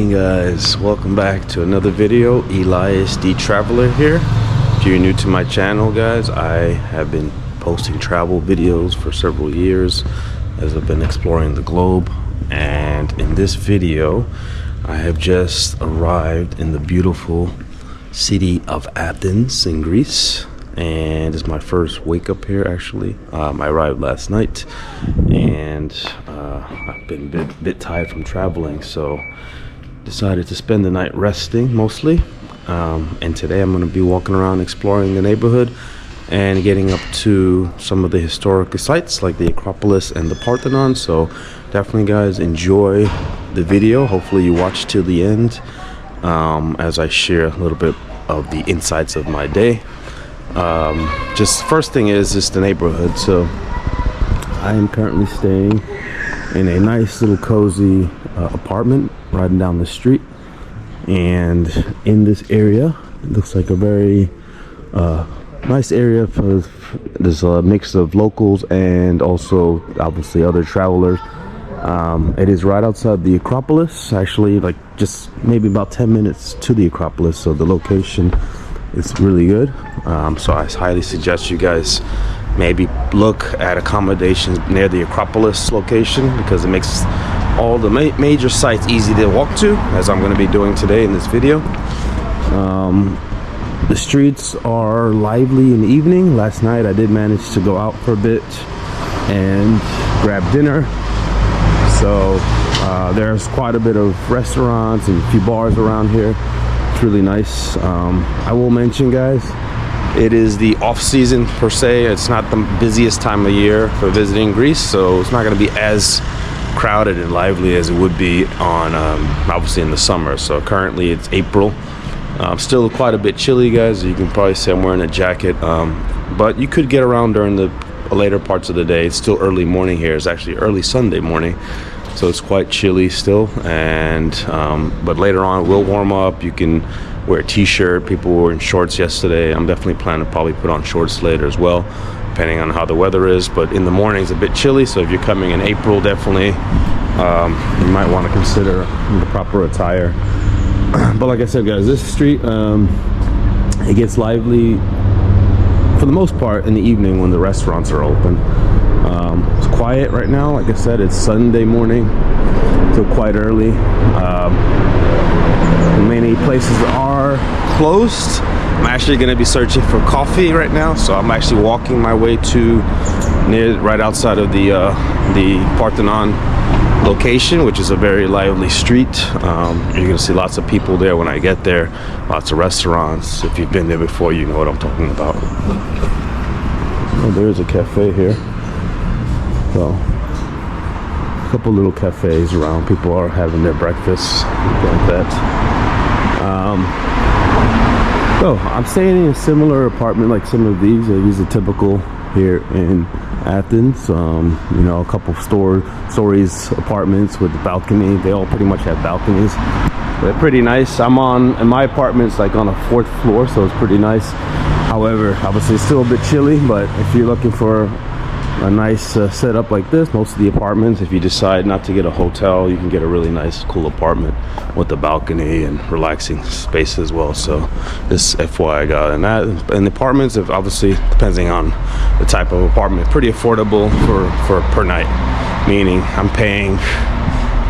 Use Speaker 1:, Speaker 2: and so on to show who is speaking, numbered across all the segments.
Speaker 1: evening, guys. Welcome back to another video. Elias the Traveler here. If you're new to my channel, guys, I have been posting travel videos for several years as I've been exploring the globe. And in this video, I have just arrived in the beautiful city of Athens in Greece. And it's my first wake up here, actually. I arrived last night, and I've been a bit tired from traveling, so decided to spend the night resting mostly. And today I'm going to be walking around exploring the neighborhood and getting up to some of the historical sites like the Acropolis and the Parthenon. So definitely, guys, enjoy the video. Hopefully you watch till the end as I share a little bit of the insights of my day. Just first thing is just the neighborhood. So I am currently staying in a nice little cozy apartment right down the street, and in this area it looks like a very nice area for there's a mix of locals and also obviously other travelers. It is right outside the Acropolis, actually, like just maybe about 10 minutes to the Acropolis, so the location is really good. So I highly suggest you guys maybe look at accommodations near the Acropolis location, because it makes all the major sites easy to walk to, as I'm going to be doing today in this video. The streets are lively in the evening. Last night I did manage to go out for a bit and grab dinner. So there's quite a bit of restaurants and a few bars around here. It's really nice. I will mention, guys, it is the off season per se. It's not the busiest time of year for visiting Greece, so it's not going to be as crowded and lively as it would be on obviously in the summer. So currently it's April. Still quite a bit chilly, guys. You can probably say I'm wearing a jacket, but you could get around during the later parts of the day. It's still early morning here. It's actually early Sunday morning, so it's quite chilly still. And but later on it will warm up. You can wear a t-shirt. People were in shorts yesterday. I'm definitely planning to probably put on shorts later as well, depending on how the weather is. But in the morning it's a bit chilly, so if you're coming in April, definitely you might want to consider the proper attire. But like I said, guys, this street it gets lively for the most part in the evening when the restaurants are open. It's quiet right now. Like I said, it's Sunday morning, so quite early. Many places are closed. I'm actually going to be searching for coffee right now, so I'm actually walking my way to right outside of the Parthenon location, which is a very lively street. You're going to see lots of people there when I get there. Lots of restaurants. If you've been there before, you know what I'm talking about. Oh, there's a cafe here. So a couple little cafes around. People are having their breakfast like that. So I'm staying in a similar apartment like some of these. These are typical here in Athens. You know, a couple of stories apartments with a balcony. They all pretty much have balconies. They're pretty nice. In my apartment's like on a 4th floor, so it's pretty nice. However, obviously it's still a bit chilly, but if you're looking for a nice setup like this, most of the apartments, if you decide not to get a hotel, you can get a really nice cool apartment with a balcony and relaxing space as well. So this FYI I got. And the apartments, obviously depending on the type of apartment, pretty affordable for per night, meaning I'm paying,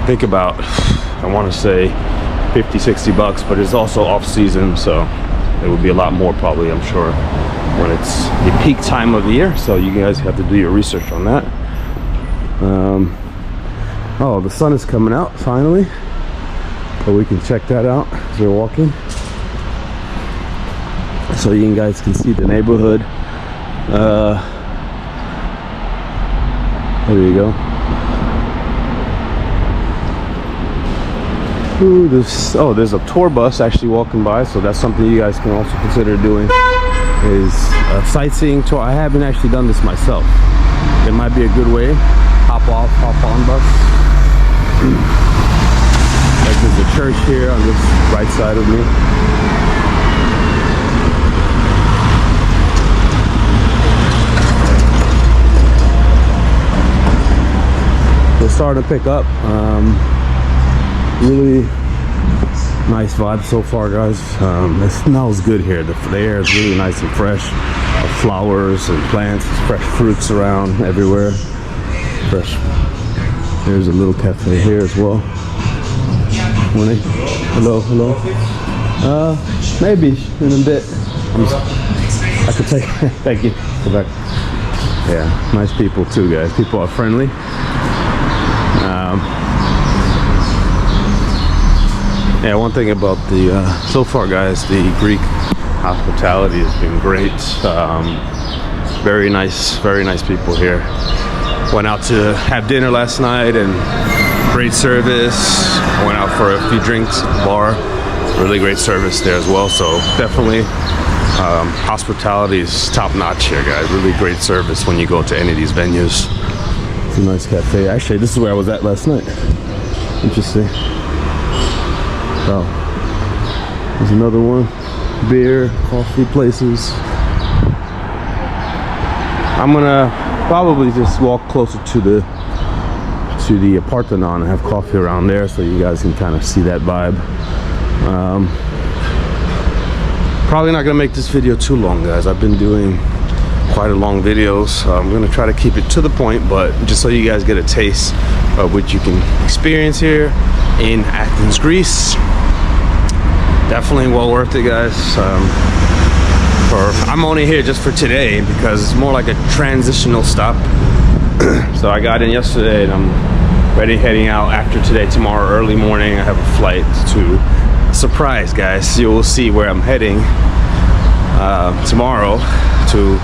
Speaker 1: think about, I want to say 50-60 bucks, but it's also off season, so it would be a lot more probably, I'm sure, when it's the peak time of the year. So you guys have to do your research on that. Oh, the sun is coming out finally, so we can check that out as we're walking, so you guys can see the neighborhood. There you go. Ooh, there's a tour bus actually walking by, so that's something you guys can also consider doing, is a sightseeing tour. I haven't actually done this myself. It might be a good way. Hop off, hop on bus. Like there's a church here on this right side of me. They're starting to pick up. Really Nice vibe so far, guys. It smells good here. The air is really nice and fresh. The flowers and plants, fresh fruits around everywhere. Fresh. There's a little cafe here as well. Morning. Hello, hello. Maybe in a bit. I could take. Thank you. Go back. Yeah, nice people too, guys. People are friendly. Yeah, one thing about the so far, guys, the Greek hospitality has been great. Very nice people here. Went out to have dinner last night and great service. Went out for a few drinks at the bar. Really great service there as well. So definitely hospitality is top notch here, guys. Really great service when you go to any of these venues. It's a nice cafe. Actually, this is where I was at last night. Interesting. Oh, there's another one. Beer, coffee places. I'm gonna probably just walk closer to the Parthenon and have coffee around there, so you guys can kind of see that vibe. Probably not gonna make this video too long, guys. I've been doing quite a long videos, so I'm gonna try to keep it to the point, but just so you guys get a taste of what you can experience here in Athens, Greece. Definitely well worth it, guys. I'm only here just for today because it's more like a transitional stop. So I got in yesterday and I'm heading out after today. Tomorrow early morning I have a flight to, surprise guys, you will see where I'm heading tomorrow to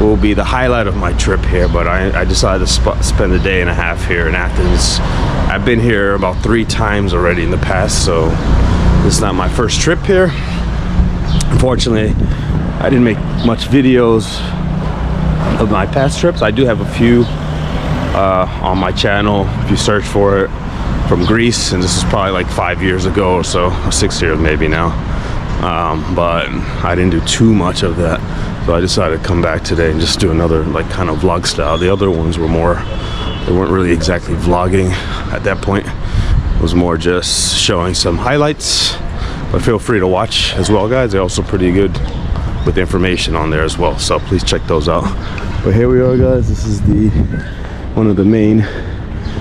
Speaker 1: will be the highlight of my trip here, but I decided to spend a day and a half here in Athens. I've been here about 3 times already in the past, so this is not my first trip here. Unfortunately, I didn't make much videos of my past trips. I do have a few on my channel if you search for it, from Greece, and this is probably like 5 years ago or so, or 6 years maybe now. But I didn't do too much of that, so I decided to come back today and just do another like kind of vlog style. The other ones were more, they weren't really exactly vlogging at that point. It was more just showing some highlights, but feel free to watch as well, guys. They're also pretty good with information on there as well, so please check those out. But here we are, guys. This is one of the main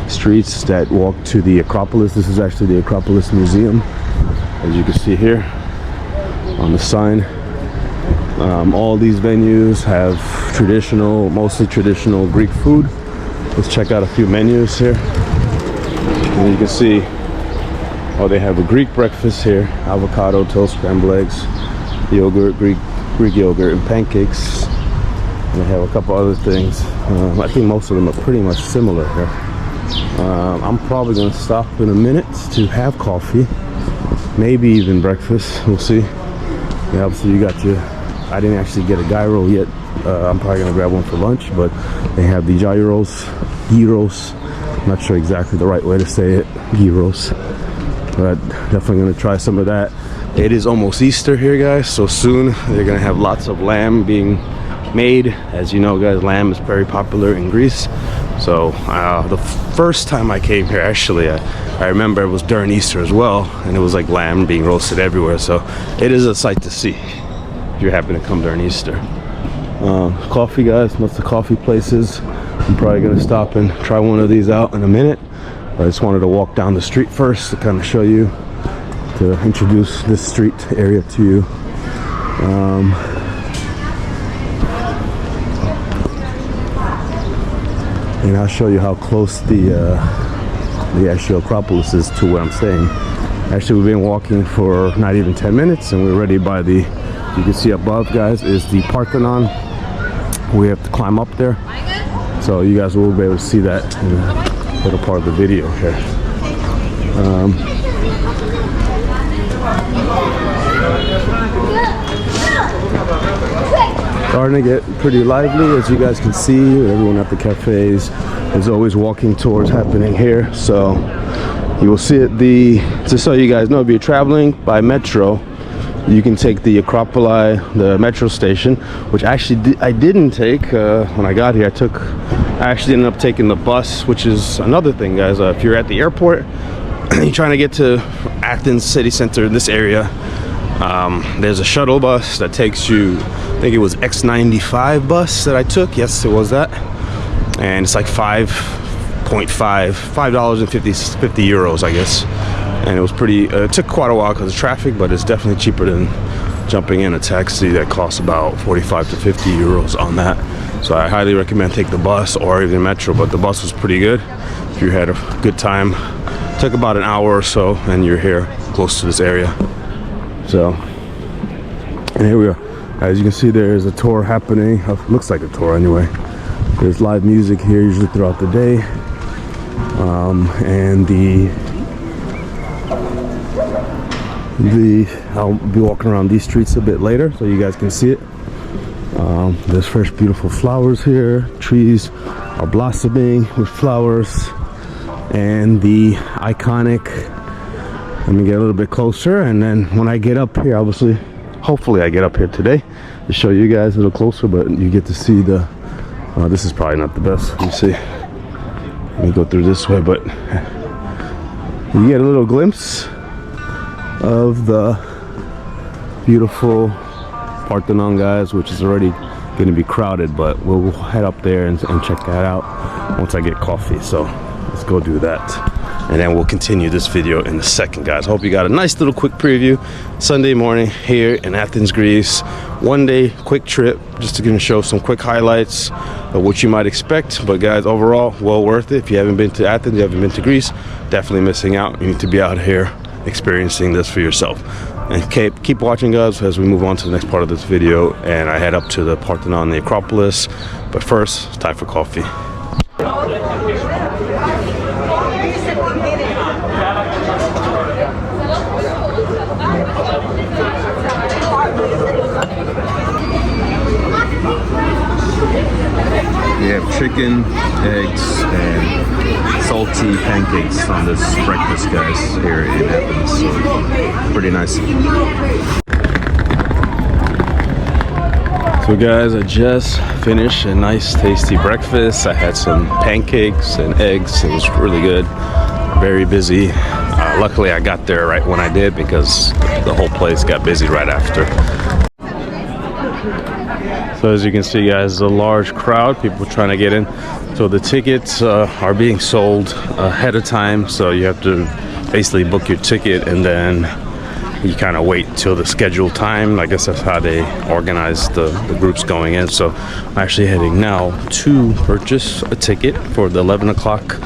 Speaker 1: streets that walk to the Acropolis. This is actually the Acropolis Museum, as you can see here on the sign. All these venues have mostly traditional Greek food. Let's check out a few menus here. And you can see, oh, they have a Greek breakfast here: avocado, toast, scrambled eggs, yogurt, Greek yogurt, and pancakes. And they have a couple other things. I think most of them are pretty much similar here. I'm probably gonna stop in a minute to have coffee, maybe even breakfast. We'll see. Yeah, obviously you got your, I didn't actually get a gyro yet. I'm probably gonna grab one for lunch, but they have the gyros. I'm not sure exactly the right way to say it, gyros, but definitely gonna try some of that. It is almost Easter here, guys, so soon they're gonna have lots of lamb being made. As you know, guys, lamb is very popular in Greece. So the first time I came here, actually, I remember it was during Easter as well, and it was like lamb being roasted everywhere. So it is a sight to see if you happen to come during Easter. Coffee, guys, lots of coffee places. I'm probably gonna stop and try one of these out in a minute. But I just wanted to walk down the street first to kind of show you, to introduce this street area to you. And I'll show you how close the actual Acropolis is to where I'm staying. Actually, we've been walking for not even 10 minutes, and we're already by the, you can see above, guys, is the Parthenon. We have to climb up there, so you guys will be able to see that in a little part of the video here. Starting to get pretty lively, as you guys can see. Everyone at the cafes is always walking towards happening here, so you will see it. Just so you guys know, if you're traveling by metro, you can take the Acropolis, the metro station, which actually I didn't take when I got here. I actually ended up taking the bus, which is another thing, guys. If you're at the airport, you're trying to get to Athens city center in this area, there's a shuttle bus that takes you, I think it was X95 bus that I took. Yes, it was that. And it's like €5.50, I guess. And it was pretty, it took quite a while because of traffic, but it's definitely cheaper than jumping in a taxi that costs about 45 to 50 euros on that. So I highly recommend take the bus or even metro, but the bus was pretty good. If you had a good time, it took about an hour or so and you're here close to this area. So, and here we are. As you can see, there is a tour happening. Looks like a tour anyway. There's live music here usually throughout the day. And I'll be walking around these streets a bit later so you guys can see it. There's fresh, beautiful flowers here. Trees are blossoming with flowers. And the iconic, let me get a little bit closer, and then when I get up here, obviously, hopefully I get up here today to show you guys a little closer, but you get to see the, this is probably not the best. Let me see. Let me go through this way, but you get a little glimpse of the beautiful Parthenon, guys, which is already going to be crowded, but we'll head up there and check that out once I get coffee. So let's go do that, and then we'll continue this video in a second, guys. Hope you got a nice little quick preview. Sunday morning here in Athens, Greece. One day quick trip, just to gonna show some quick highlights of what you might expect. But guys, overall, well worth it. If you haven't been to Athens, you haven't been to Greece, definitely missing out. You need to be out here experiencing this for yourself. And keep watching, guys, as we move on to the next part of this video and I head up to the Parthenon, the Acropolis. But first, it's time for coffee. We have chicken, eggs, and salty pancakes on this breakfast, guys, here in Athens. So pretty nice. So guys, I just finished a nice tasty breakfast. I had some pancakes and eggs. It was really good. Very busy. Luckily I got there right when I did because the whole place got busy right after. So as you can see, guys, a large crowd, people trying to get in. So the tickets are being sold ahead of time. So you have to basically book your ticket and then you kind of wait till the scheduled time. I guess that's how they organize the groups going in. So I'm actually heading now to purchase a ticket for the 11 o'clock,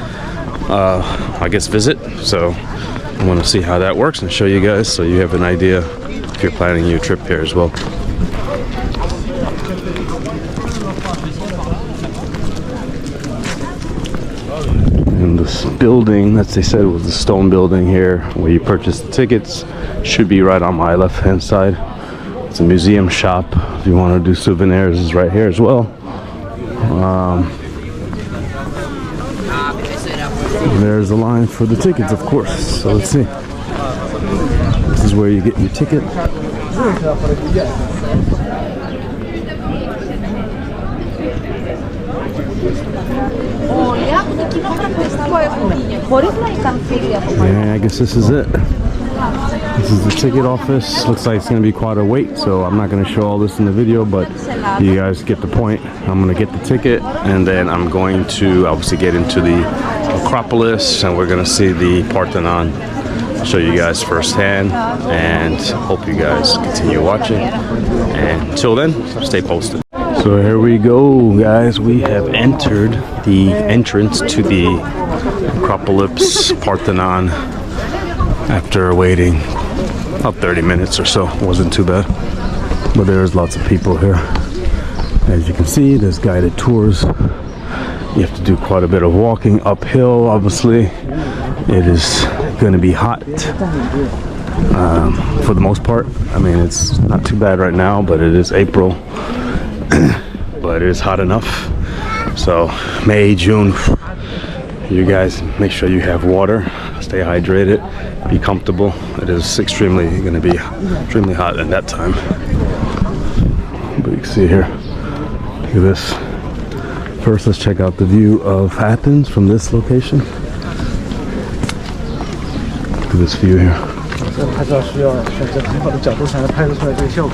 Speaker 1: I guess, visit. So I want to see how that works and show you guys so you have an idea if you're planning your trip here as well. And this building, as they said, was the stone building here where you purchase the tickets. Should be right on my left hand side. It's a museum shop. If you want to do souvenirs, is right here as well. There's a line for the tickets, of course. So let's see. This is where you get your ticket. Yeah, I guess this is it. This is the ticket office. Looks like it's going to be quite a wait, so I'm not going to show all this in the video, but you guys get the point. I'm going to get the ticket, and then I'm going to obviously get into the Acropolis, and we're going to see the Parthenon. I'll show you guys firsthand, and hope you guys continue watching. And until then, stay posted. So here we go, guys. We have entered the entrance to the Acropolis Parthenon after waiting about 30 minutes or so. It wasn't too bad, but there's lots of people here. As you can see, there's guided tours. You have to do quite a bit of walking uphill, obviously. It is going to be hot for the most part. I mean, it's not too bad right now, but it is April. But it is hot enough. So May, June, you guys make sure you have water, stay hydrated, be comfortable. It is extremely going to be extremely hot at that time. But you can see here, look at this. First, let's check out the view of Athens from this location. this view here.
Speaker 2: 拍照需要选择很好的角度才能拍得出来这个效果。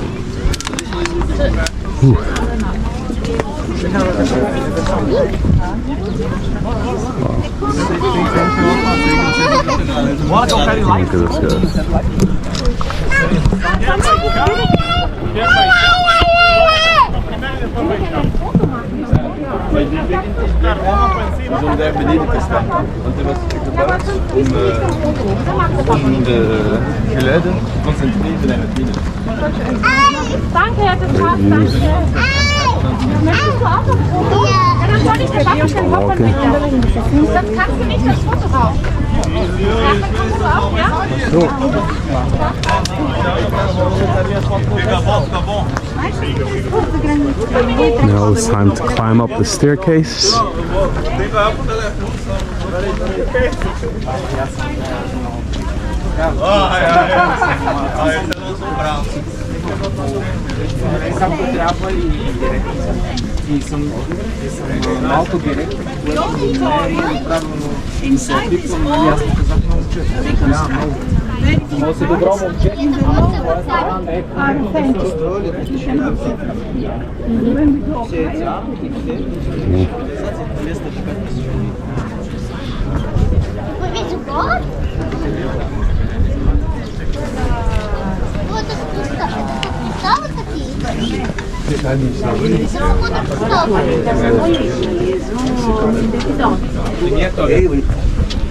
Speaker 1: Look at this guy.
Speaker 3: Om daar beneden te staan. Want er was gebouwd om de geluiden te concentreren en het midden.
Speaker 4: Danke, Herr Dezart, danke. Möchtest du auch noch ein Foto? Ja, dann soll ich dir Backen hoppen mit dir. Sonst kannst du nicht das Foto raus. Ja, dann kommst du auch, ja? So.
Speaker 1: Now it's time to climb up the staircase.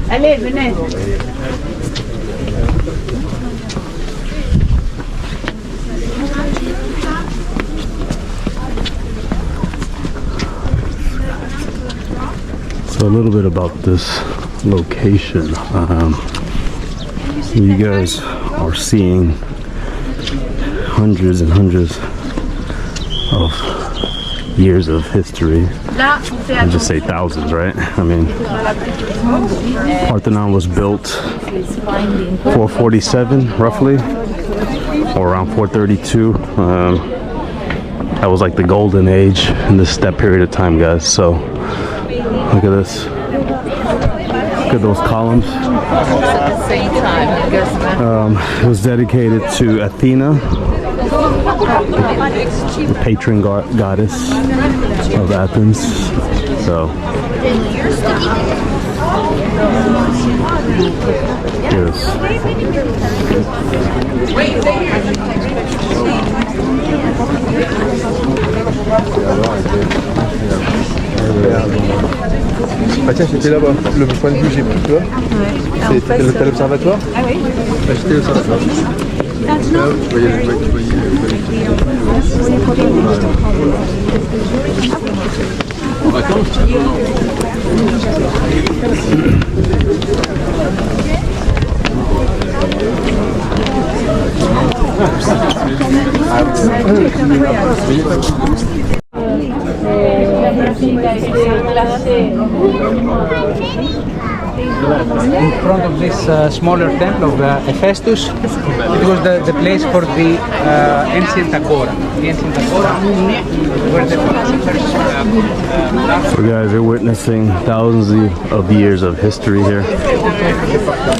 Speaker 4: Allez, venez.
Speaker 1: So a little bit about this location. You guys are seeing hundreds and hundreds of years of history. I'd just say thousands, right? I mean, Parthenon was built 447 roughly, or around 432. That was like the golden age in that period of time, guys. So look at this. Look at those columns. It was dedicated to Athena, the patron goddess of Athens. So yes.
Speaker 3: Ah tiens, j'étais là-bas, le point de vue j'ai pris, tu vois. C'était l'observatoire.
Speaker 4: Ah oui.
Speaker 3: Bah, j'étais à l'observatoire. Là, tu voyais. En vacances.
Speaker 2: In front of this smaller temple of Hephaestus, it was the place for the ancient agora. The ancient agora where the philosophers
Speaker 1: So guys, you're witnessing thousands of years of history here.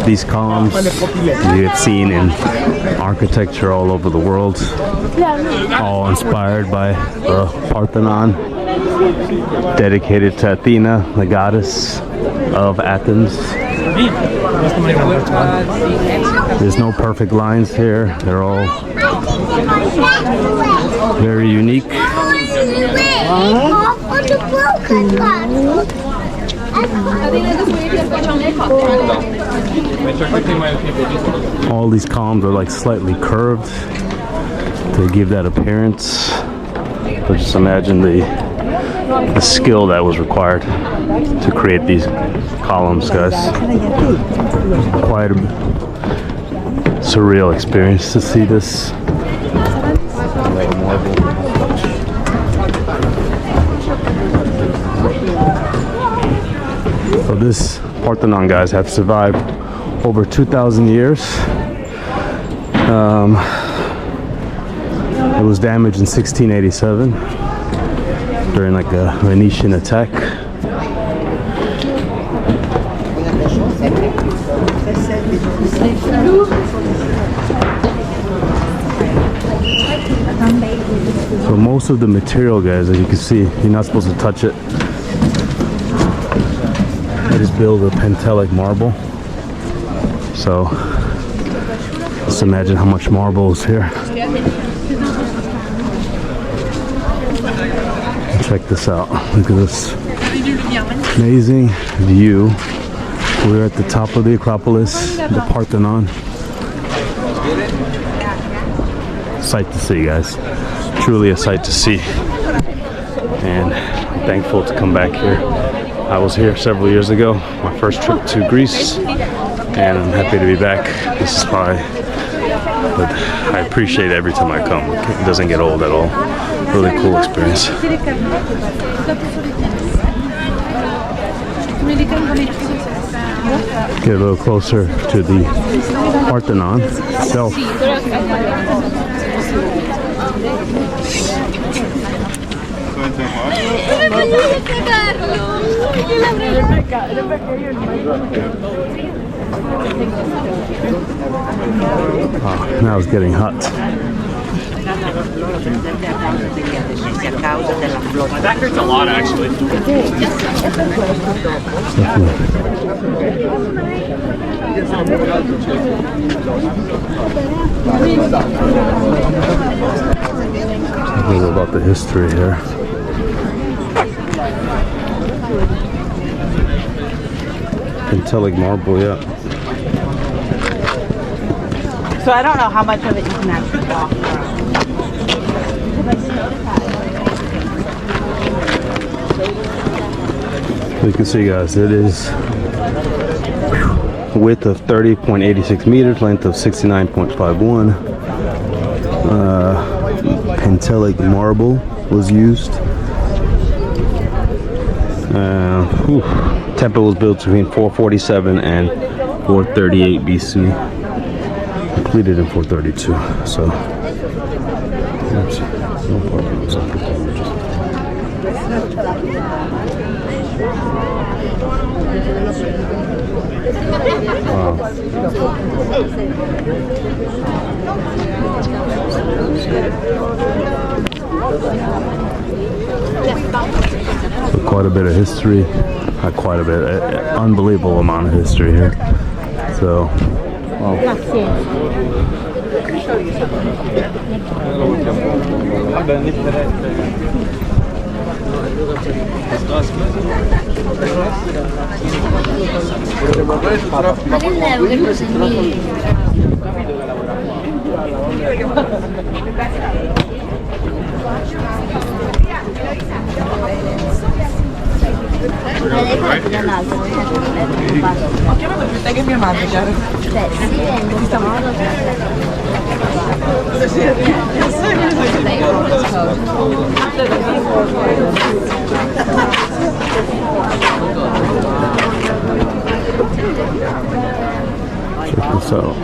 Speaker 1: These columns you have seen in architecture all over the world, all inspired by the Parthenon, dedicated to Athena, the goddess of Athens. There's no perfect lines here. They're all very unique. All these columns are like slightly curved to give that appearance. But just imagine the skill that was required to create these columns, guys. Quite a surreal experience to see this. So this Parthenon, guys, have survived over 2,000 years. It was damaged in 1687 during like a Venetian attack. So most of the material, guys, as you can see, you're not supposed to touch it. It is built of Pentelic marble. So just imagine how much marble is here. Check this out. Look at this amazing view. We're at the top of the Acropolis, the Parthenon. Sight to see, guys. Truly a sight to see. And thankful to come back here. I was here several years ago, my first trip to Greece, and I'm happy to be back. This is probably, but I appreciate it every time I come. It doesn't get old at all. Really cool experience. Get a little closer to the Parthenon itself. Oh, now it's getting hot.
Speaker 5: That hurts a lot, actually.
Speaker 1: A little about the history here. Pentelic marble, yeah.
Speaker 6: So I don't know how much of it you can actually walk around.
Speaker 1: You can see, guys, it is width of 30.86 meters, length of 69.51. Pentelic marble was used. Temple was built between 447 and 438 BC. Completed in 432. So, oops, no problems. Wow. So quite a bit of history. Not quite a bit. Unbelievable amount of history here. So, wow. Check this out.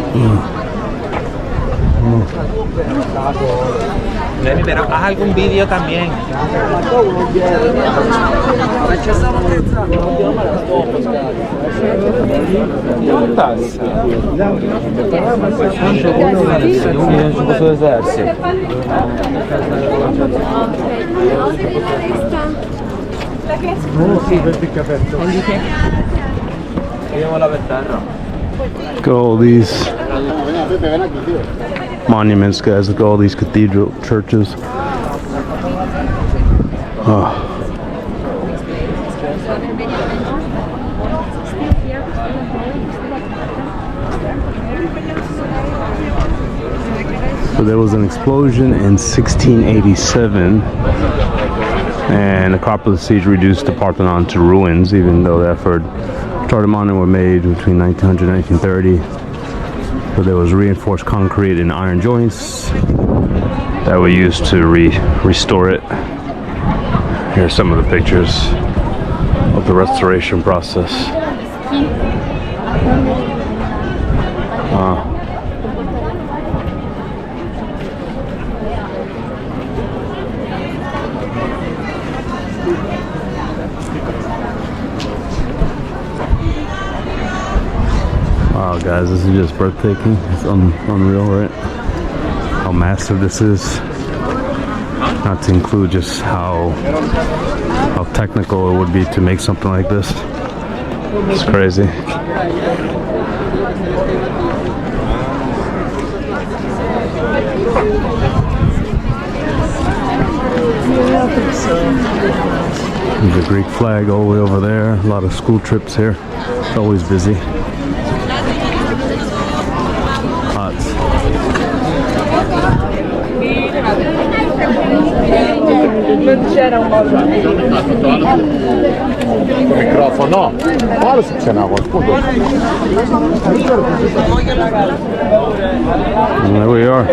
Speaker 5: Neni, pero haz algún vídeo también.
Speaker 1: Look at all these monuments, guys. Look at all these cathedral churches. Oh. So there was an explosion in 1687, and Acropolis siege reduced the Parthenon to ruins, even though the effort Parthenon were made between 1900 and 1930. So there was reinforced concrete and iron joints that were used to restore it. Here are some of the pictures of the restoration process. Wow, guys. guys, this is just breathtaking. It's unreal, right? How massive this is. Not to include just how technical it would be to make something like this. It's crazy. There's a Greek flag all the way over there. A lot of school trips here. It's always busy. Hot.
Speaker 3: Mikrofono. Hvala se cena, gospodo.
Speaker 1: And there we are.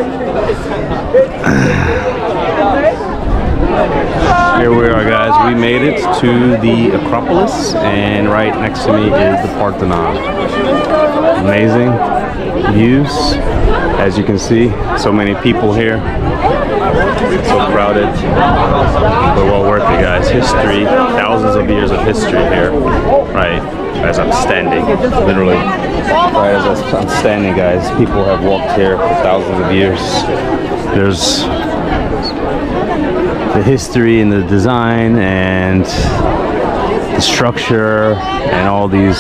Speaker 1: Here we are, guys. We made it to the Acropolis, and right next to me is the Parthenon. Amazing views, as you can see. So many people here. So crowded, but well worth it, guys. History, thousands of years of history here. Right as I'm standing, literally. Right as I'm standing, guys. People have walked here for thousands of years. There's the history and the design and the structure and all these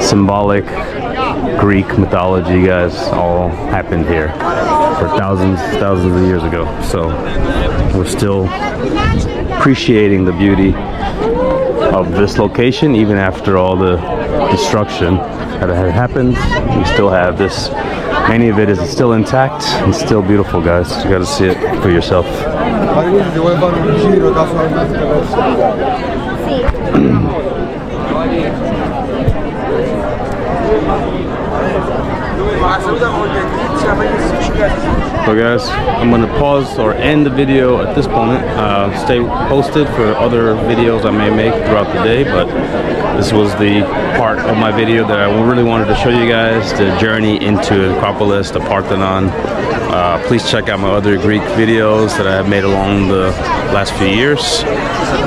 Speaker 1: symbolic Greek mythology, guys, all happened here for thousands of years ago. So we're still appreciating the beauty of this location even after all the destruction that had happened. We still have this. Many of it is still intact and still beautiful, guys. You got to see it for yourself. So guys, I'm going to pause or end the video at this point. Stay posted for other videos I may make throughout the day, but this was the part of my video that I really wanted to show you guys, the journey into the Acropolis, the Parthenon. Please check out my other Greek videos that I have made along the last few years,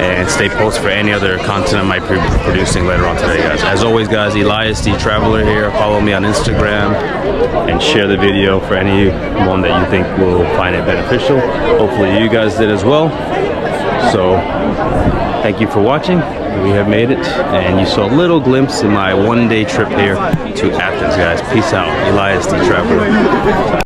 Speaker 1: and stay posted for any other content I might be producing later on today, guys. As always, guys, Elias the Traveler here. Follow me on Instagram and share the video for anyone that you think will find it beneficial. Hopefully you guys did as well. So thank you for watching. We have made it, and you saw a little glimpse in my one-day trip here to Athens, guys. Peace out. Elias the Traveler.